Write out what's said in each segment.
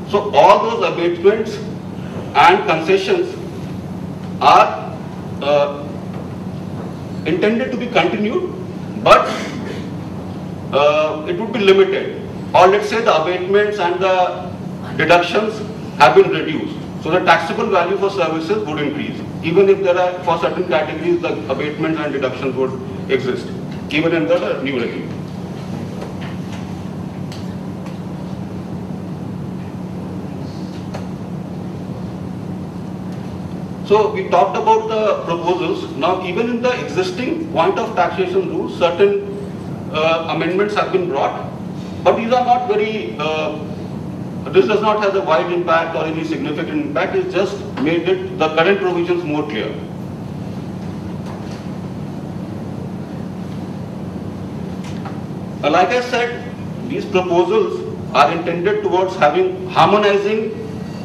So all those abatements and concessions are intended to be continued, but it would be limited. Or let's say the abatements and the deductions have been reduced. So the taxable value for services would increase. Even if there are, for certain categories, the abatements and deductions would exist, even in the new regime. So we talked about the proposals. Now even in the existing point of taxation rules, certain amendments have been brought, but these are not very, this does not have a wide impact or any significant impact. It just made the current provisions more clear. Like I said, these proposals are intended towards harmonizing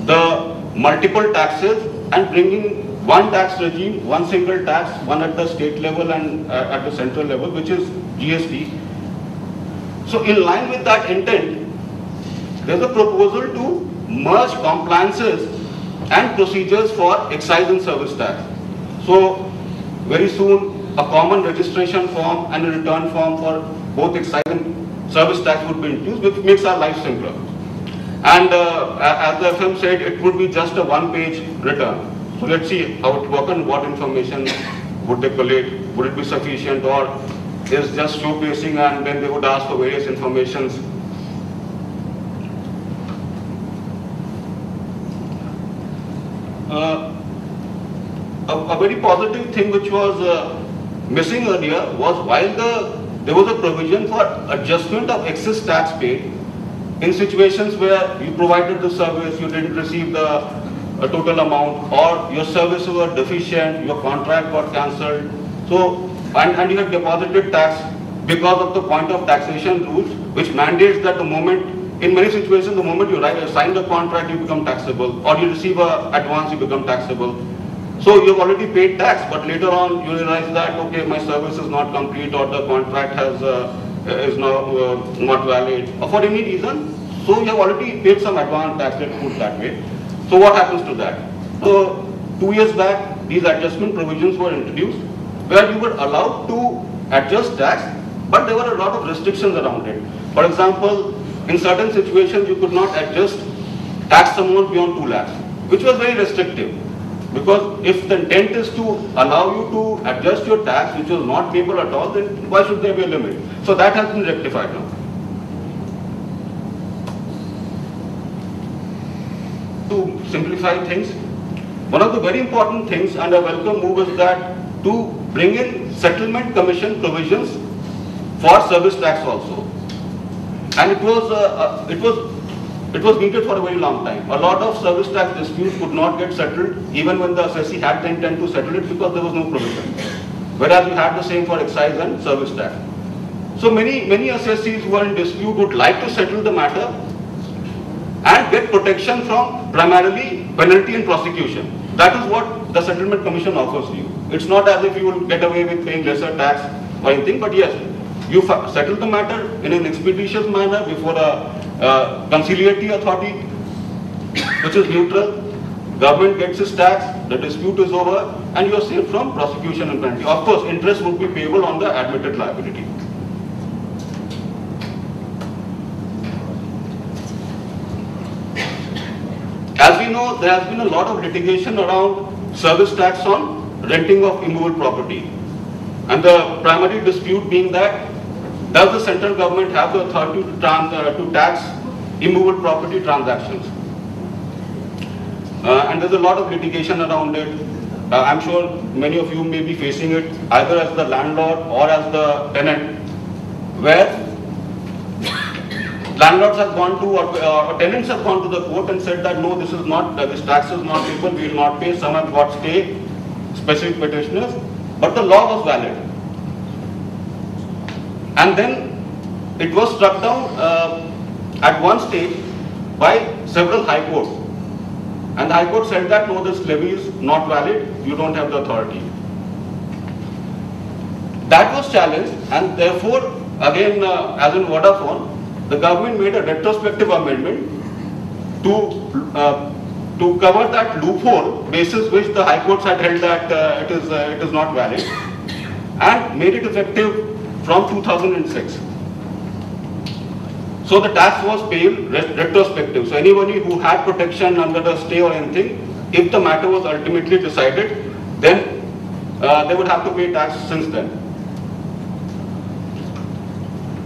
the multiple taxes and bringing one tax regime, one single tax, one at the state level and at the central level, which is GST. So in line with that intent, there is a proposal to merge compliances and procedures for excise and service tax. So very soon a common registration form and a return form for both excise and service tax would be introduced, which makes our life simpler. And as the FM said, it would be just a one-page return. So let's see how it works and what information would they collate. Would it be sufficient, or is just showcasing and then they would ask for various informations. A very positive thing which was missing earlier was while there was a provision for adjustment of excess tax paid in situations where you provided the service, you didn't receive the total amount, or your services were deficient, your contract got cancelled. So, and you have deposited tax because of the point of taxation rules, which mandates that the moment, in many situations, the moment you sign the contract, you become taxable, or you receive an advance, you become taxable. So you've already paid tax, but later on you realize that, okay, my service is not complete, or the contract is now not valid, or for any reason. So you have already paid some advance tax, let's put that way. So what happens to that? So 2 years back, these adjustment provisions were introduced, where you were allowed to adjust tax, but there were a lot of restrictions around it. For example, in certain situations, you could not adjust tax amount beyond 2 lakhs, which was very restrictive. Because if the intent is to allow you to adjust your tax, which was not payable at all, then why should there be a limit? So that has been rectified now. To simplify things, one of the very important things and a welcome move is that to bring in settlement commission provisions for service tax also. And it was needed for a very long time. A lot of service tax disputes could not get settled even when the assessee had the intent to settle it, because there was no provision. Whereas you had the same for excise and service tax. So many assessees who are in dispute would like to settle the matter and get protection from primarily penalty and prosecution. That is what the settlement commission offers you. It's not as if you will get away with paying lesser tax or anything, but yes, you settle the matter in an expeditious manner before a conciliatory authority, which is neutral. Government gets its tax, the dispute is over, and you are safe from prosecution and penalty. Of course, interest would be payable on the admitted liability. As we know, there has been a lot of litigation around service tax on renting of immovable property. And the primary dispute being that, does the central government have the authority to tax immovable property transactions? And there's a lot of litigation around it. I'm sure many of you may be facing it either as the landlord or as the tenant, where landlords have gone to, or tenants have gone to the court and said that no, this is not, this tax is not payable, we will not pay. Some have got stay, specific petitioners, but the law was valid. And then it was struck down at one stage by several high courts. And the high court said that no, this levy is not valid, you don't have the authority. That was challenged, and therefore, again, as in Vodafone, the government made a retrospective amendment to cover that loophole basis which the High Courts had held that it is not valid, and made it effective from 2006. So the tax was paid retrospective. So anybody who had protection under the stay or anything, if the matter was ultimately decided, then they would have to pay tax since then.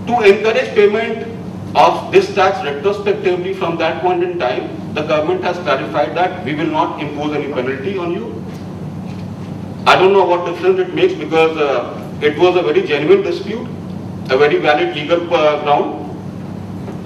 To encourage payment of this tax retrospectively from that point in time, the government has clarified that we will not impose any penalty on you. I don't know what difference it makes, because it was a very genuine dispute, a very valid legal ground.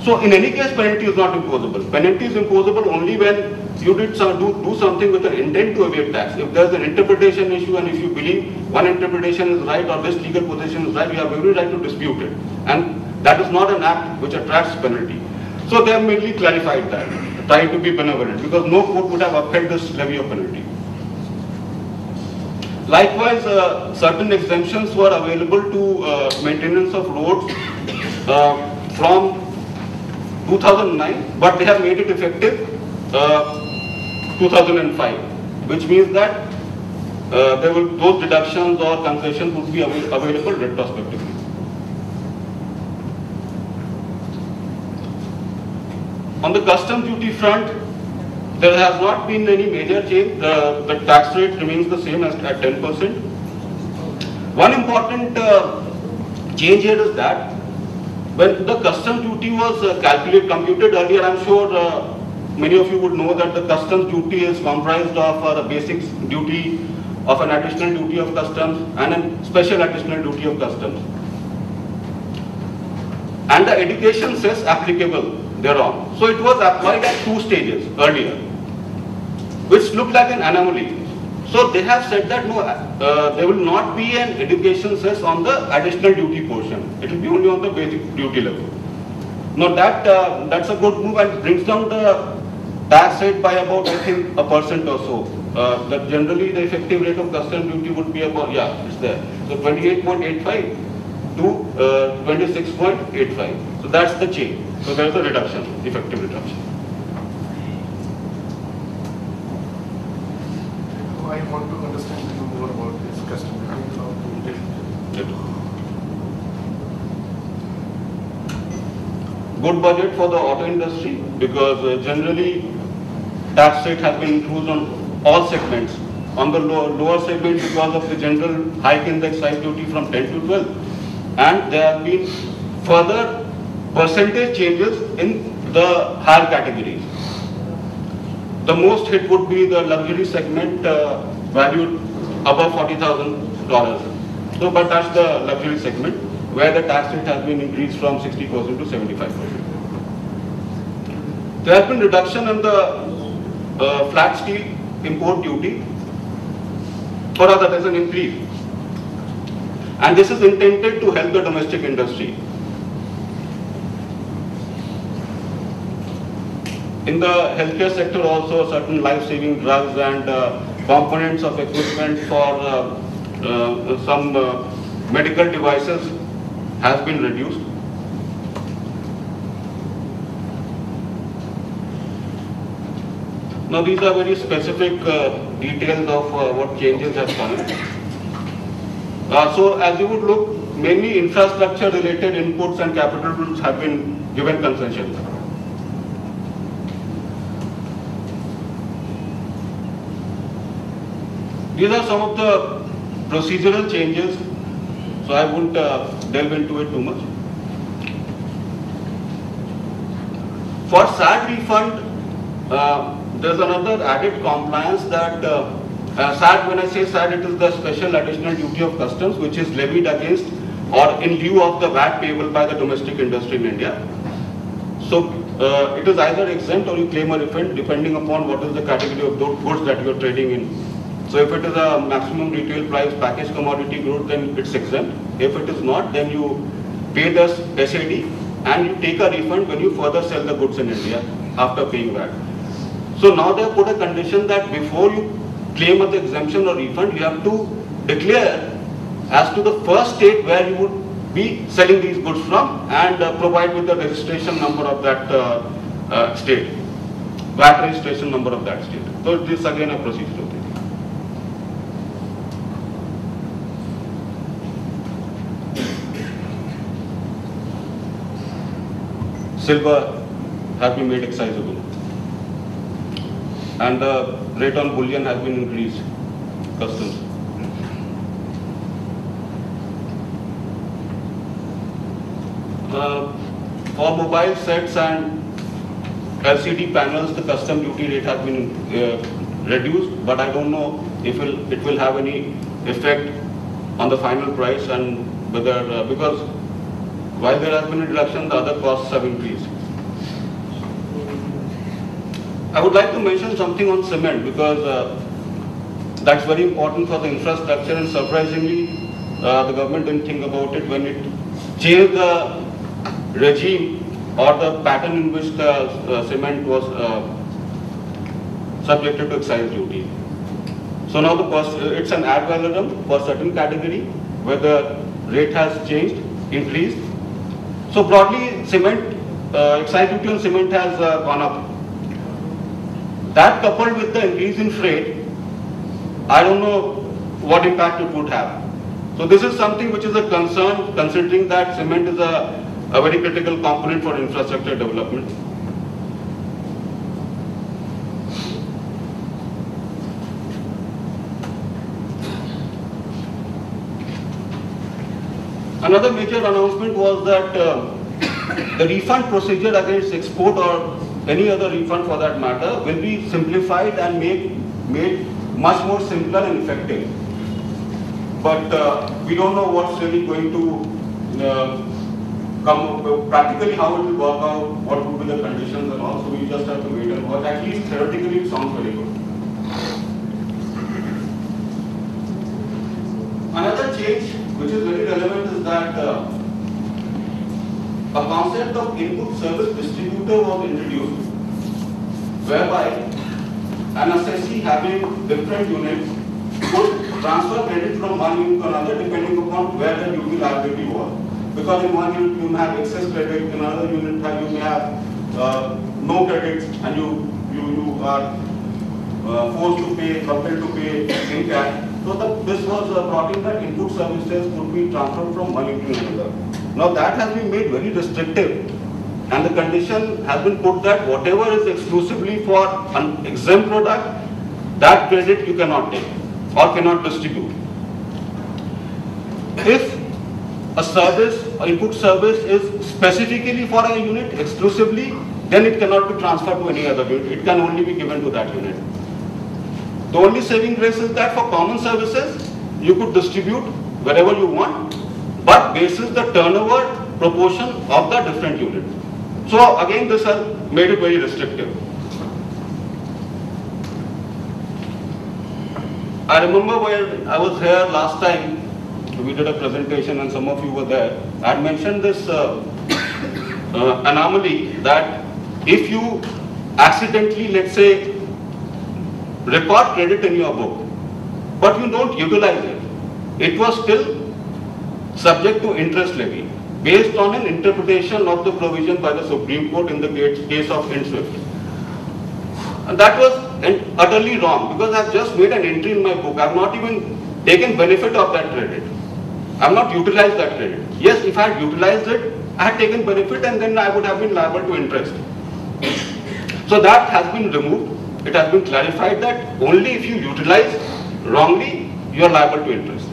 So in any case, penalty is not imposable. Penalty is imposable only when you do something with an intent to evade tax. If there is an interpretation issue, and if you believe one interpretation is right or this legal position is right, you have every right to dispute it. And that is not an act which attracts penalty. So they have mainly clarified that, trying to be benevolent, because no court would have upheld this levy of penalty. Likewise, certain exemptions were available to maintenance of roads from 2009, but they have made it effective 2005, which means that those deductions or concessions would be available retrospectively. On the customs duty front, there has not been any major change. The tax rate remains the same as at 10%. One important change here is that when the customs duty was computed earlier, I'm sure many of you would know that the customs duty is comprised of the basic duty, of an additional duty of customs, and a special additional duty of customs. And the education cess applicable thereon. So it was applied at 2 stages earlier, which looked like an anomaly. So they have said that no, there will not be an education cess on the additional duty portion. It will be only on the basic duty level. Now that's a good move and brings down the tax rate by about, I think, 1% or so. That generally the effective rate of customs duty would be about, yeah, it's there. So 28.85 to 26.85. So that's the change. So there is a reduction, effective reduction. I want to understand a little more about this customs duty. Good budget for the auto industry, because generally tax rate has been increased on all segments. On the lower segment, because of the general hike in the excise duty from 10 to 12, and there have been further percentage changes in the higher categories. The most hit would be the luxury segment, valued above $40,000. So, but that's the luxury segment, where the tax rate has been increased from 60% to 75%. There has been reduction in the flat steel import duty, or rather there's an increase. And this is intended to help the domestic industry. In the healthcare sector also, certain life-saving drugs and components of equipment for some medical devices has been reduced. Now these are very specific details of what changes have come in. So as you would look, mainly infrastructure related inputs and capital goods have been given concessions. These are some of the procedural changes, so I won't delve into it too much. For SAT refund, there's another added compliance that SAT, when I say SAT, it is the special additional duty of customs, which is levied against or in lieu of the VAT payable by the domestic industry in India. So it is either exempt or you claim a refund depending upon what is the category of goods that you are trading in. So if it is a maximum retail price packaged commodity good, then it's exempt. If it is not, then you pay the SAD and you take a refund when you further sell the goods in India after paying VAT. So now they have put a condition that before you claim the exemption or refund, you have to declare as to the first state where you would be selling these goods from and provide with the registration number of that state. VAT registration number of that state. So this again a procedural thing. Silver has been made excisable, and the rate on bullion has been increased, customs. For mobile sets and LCD panels, the custom duty rate has been reduced, but I don't know if it will have any effect on the final price, and whether because while there has been a reduction, the other costs have increased. I would like to mention something on cement, because that's very important for the infrastructure, and surprisingly the government didn't think about it when it changed the regime or the pattern in which the cement was subjected to excise duty. So now the cost, it's an ad valorem for certain category where the rate has changed, increased. So broadly, cement, excise duty on cement has gone up. That coupled with the increase in freight, I don't know what impact it would have. So this is something which is a concern, considering that cement is a very critical component for infrastructure development. Another major announcement was that the refund procedure against export or any other refund for that matter will be simplified and made much more simpler and effective. But we don't know what's really going to practically how it will work out, what would be the conditions and all, so we just have to wait and watch. At least theoretically it sounds very good. Another change which is very relevant is that a concept of input service distributor was introduced, whereby an assessee having different units could transfer credit from one unit to another depending upon where the duty liability was. Because in one unit you may have excess credit, in another unit you may have no credit, and you are forced to pay, compelled to pay in cash. So this was brought in that input services could be transferred from one unit to another. Now that has been made very restrictive, and the condition has been put that whatever is exclusively for an exempt product, that credit you cannot take or cannot distribute. If a service, or input service is specifically for a unit exclusively, then it cannot be transferred to any other unit. It can only be given to that unit. The only saving grace is that for common services, you could distribute wherever you want, but basis the turnover proportion of the different unit. So again, this has made it very restrictive. I remember when I was here last time, we did a presentation and some of you were there. I had mentioned this anomaly that if you accidentally, let's say, record credit in your book, but you don't utilize it, it was still subject to interest levy based on an interpretation of the provision by the Supreme Court in the case of IndSwift. And that was utterly wrong, because I've just made an entry in my book. I've not even taken benefit of that credit. I've not utilized that credit. Yes, if I had utilized it, I had taken benefit and then I would have been liable to interest. So that has been removed. It has been clarified that only if you utilize wrongly, you are liable to interest.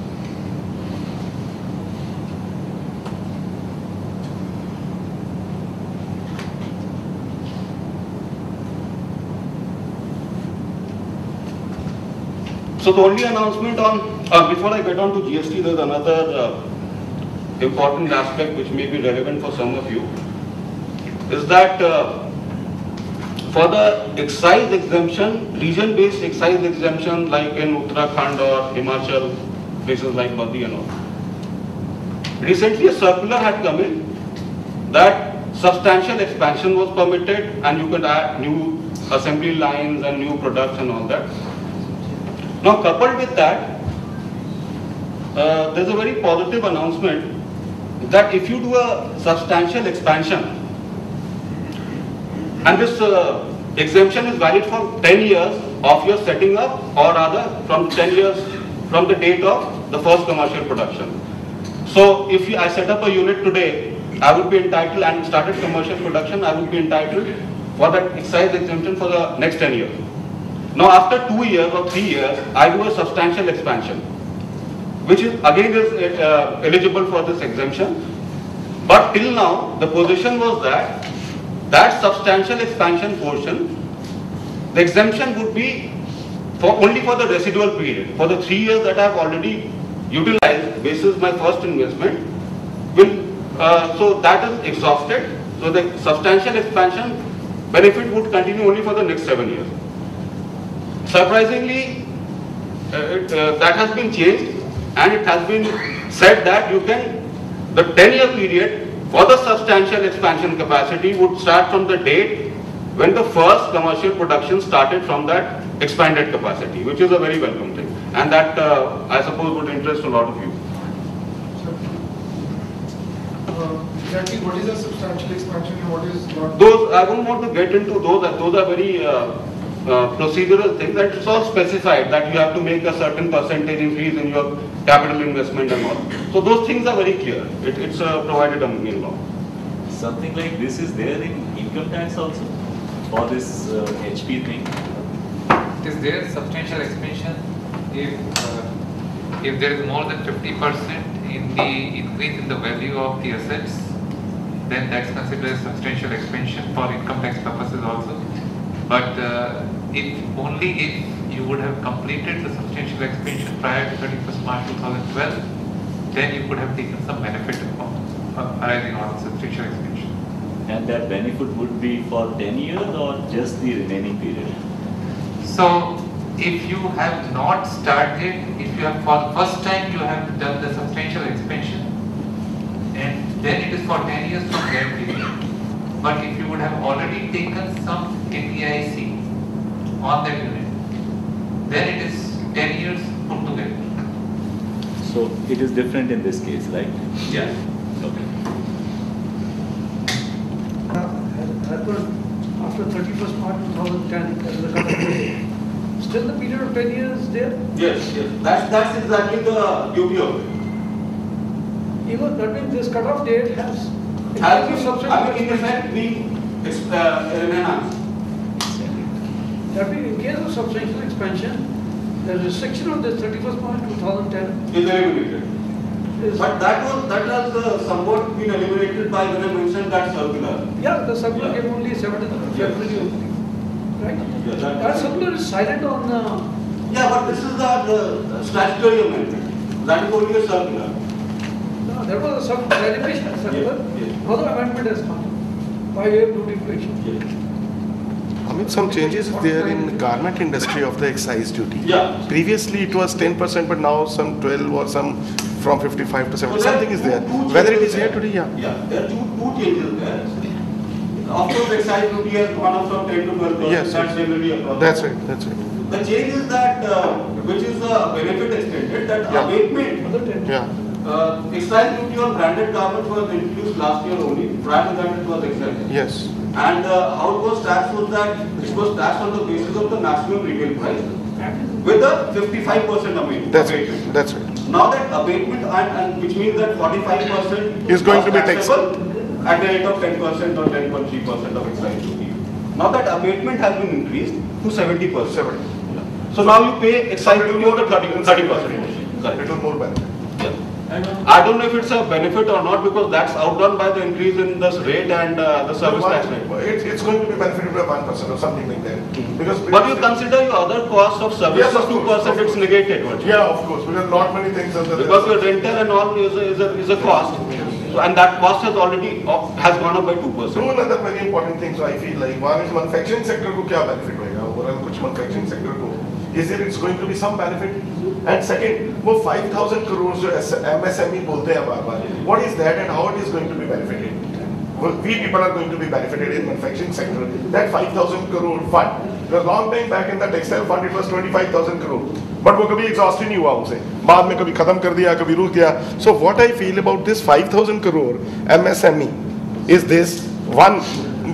So the only announcement on, before I get on to GST, there's another important aspect which may be relevant for some of you, is that for the excise exemption, region-based excise exemption like in Uttarakhand or Himachal, places like Madhya and all, recently a circular had come in that substantial expansion was permitted and you could add new assembly lines and new products and all that. Now coupled with that, there's a very positive announcement that if you do a substantial expansion, and this exemption is valid for 10 years of your setting up, or rather from 10 years from the date of the first commercial production. So if I set up a unit today, I would be entitled, and started commercial production, I would be entitled for that excise exemption for the next 10 years. Now after 2 years or 3 years, I do a substantial expansion, which is again eligible for this exemption. But till now, the position was that substantial expansion portion, the exemption would be only for the residual period. For the 3 years that I have already utilized basis my first investment, so that is exhausted. So the substantial expansion benefit would continue only for the next 7 years. Surprisingly, that has been changed, and it has been said that you can, the 10-year period for the substantial expansion capacity would start from the date when the first commercial production started from that expanded capacity, which is a very welcome thing, and that I suppose would interest a lot of you. Exactly, what is a substantial expansion and what is not? Those, I don't want to get into those are very procedural things, that it's all specified that you have to make a certain percentage increase in your capital investment and all. So those things are very clear. It's provided in law. Something like this is there in income tax also for this HP thing. It is there substantial expansion if there is more than 50% in the increase in the value of the assets, then that's considered a substantial expansion for income tax purposes also. But if you would have completed the substantial expansion prior to 31st March 2012, then you could have taken some benefit arising out of substantial expansion. And that benefit would be for 10 years or just the remaining period? So, if you have not started, if you have for the first time you have done the substantial expansion, and then it is for 10 years from that period. But if you would have already taken some KPIC on that unit, then it is 10 years put together. So it is different in this case, right? Yes. Okay. After 31st March 2010, that is the cut-off date. Still the period of 10 years there? Yes. That's exactly the duty of it. Even that means this cut-off date has In effect, being enhanced. That means in case of substantial expansion, the restriction of this 31st March 2010 is eliminated. But that has somewhat been eliminated by when I mentioned that circular. Yeah, the circular came only 7th of February only. Right? Yeah, that circular is silent on... yeah, but this is the statutory amendment. That is only a circular. No, there was some clarification circular. Yes. Another amendment has come by way of notification. Yes. I mean, some changes there in garment industry of the excise duty. Yeah. Previously it was 10%, but now some 12 or some from 55 to 70. So Something is there. two Whether it is changes here there. today, yeah. Yeah, there are two changes there. Of course, excise duty has gone up from 10 to 12%. Yes, That's generally across. That's right. The change is that, which is the benefit extended, that Yeah. abatement. Another 10. Yeah. Excise duty on branded garments was introduced last year only. Prior to that, it was exempt. Yes. And how it was taxed was that it was taxed on the basis of the national retail price with a 55% abatement. That's right. Now that abatement, and which means that 45% Is going to be taxable at the rate of 10% or 10.3% of excise duty. Now that abatement has been increased to 70%. 70. So now you pay excise duty on the 30%. Little more benefit. I don't know if it's a benefit or not, because that's outdone by the increase in the rate and the service tax rate. It's going to be benefited by 1% or something like that. Because But you consider your other cost of service Yes, of of course, 2%, it's negated. Virtually. yeah, of course, because not many things are there. Because your rental and all is a cost. So, and that cost has already has gone up by 2%. Two another very important things I feel like, one is manufacturing sector को क्या benefit होएगा, overall कुछ manufacturing sector को, is there it's going to be some benefit? And second, वो 5,000 crores जो MSME बोलते हैं बार-बार, what is that and how it is going to be benefited? We people are going to be benefited in manufacturing sector. That 5,000 crore fund, because long time back in the textile fund it was 25,000 crore, but वो कभी exhaust ही नहीं हुआ उसे, बाद में कभी खत्म कर दिया, कभी रुक गया. So what I feel about this 5,000 crore MSME is this one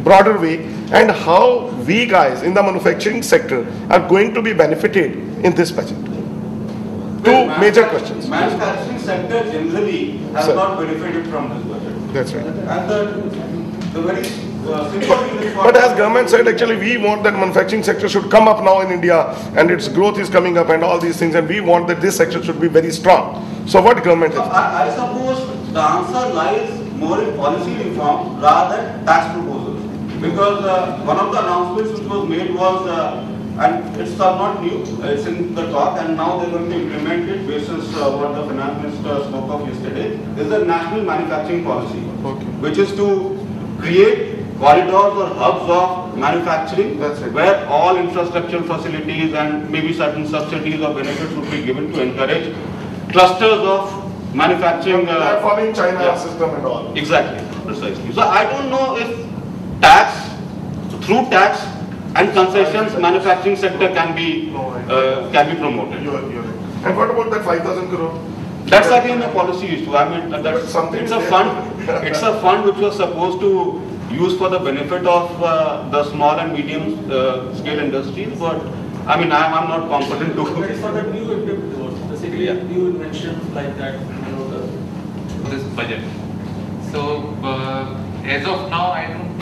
broader way, and how we guys in the manufacturing sector are going to be benefited in this budget. Two major questions. Manufacturing sector generally has Sir. not benefited from this budget. That's right. And the very simple thing is But as government said, actually we want that manufacturing sector should come up now in India, and its growth is coming up and all these things, and we want that this sector should be very strong. So what government So has? I suppose the answer lies more in policy reform rather than tax proposals. Because one of the announcements which was made was, and it's not new, it's in the talk, and now they're going to implement it basis what the finance minister spoke of yesterday, is the national manufacturing policy, Okay. which is to create corridors or hubs of manufacturing, That's it. where all infrastructural facilities and maybe certain subsidies or benefits would be given to encourage clusters of manufacturing. Following China yeah. system and all. Exactly, precisely. So I don't know if through tax and concessions, manufacturing sector can be promoted. You're right. And what about that 5,000 crore? That's again a policy issue. I mean, But something it's a there. fund. It's a fund which was supposed to use for the benefit of the small and medium scale industries. But I mean, I'm not competent to. But it's for the new equipped roads, basically Yeah. new inventions like that, this budget. So as of now, I don't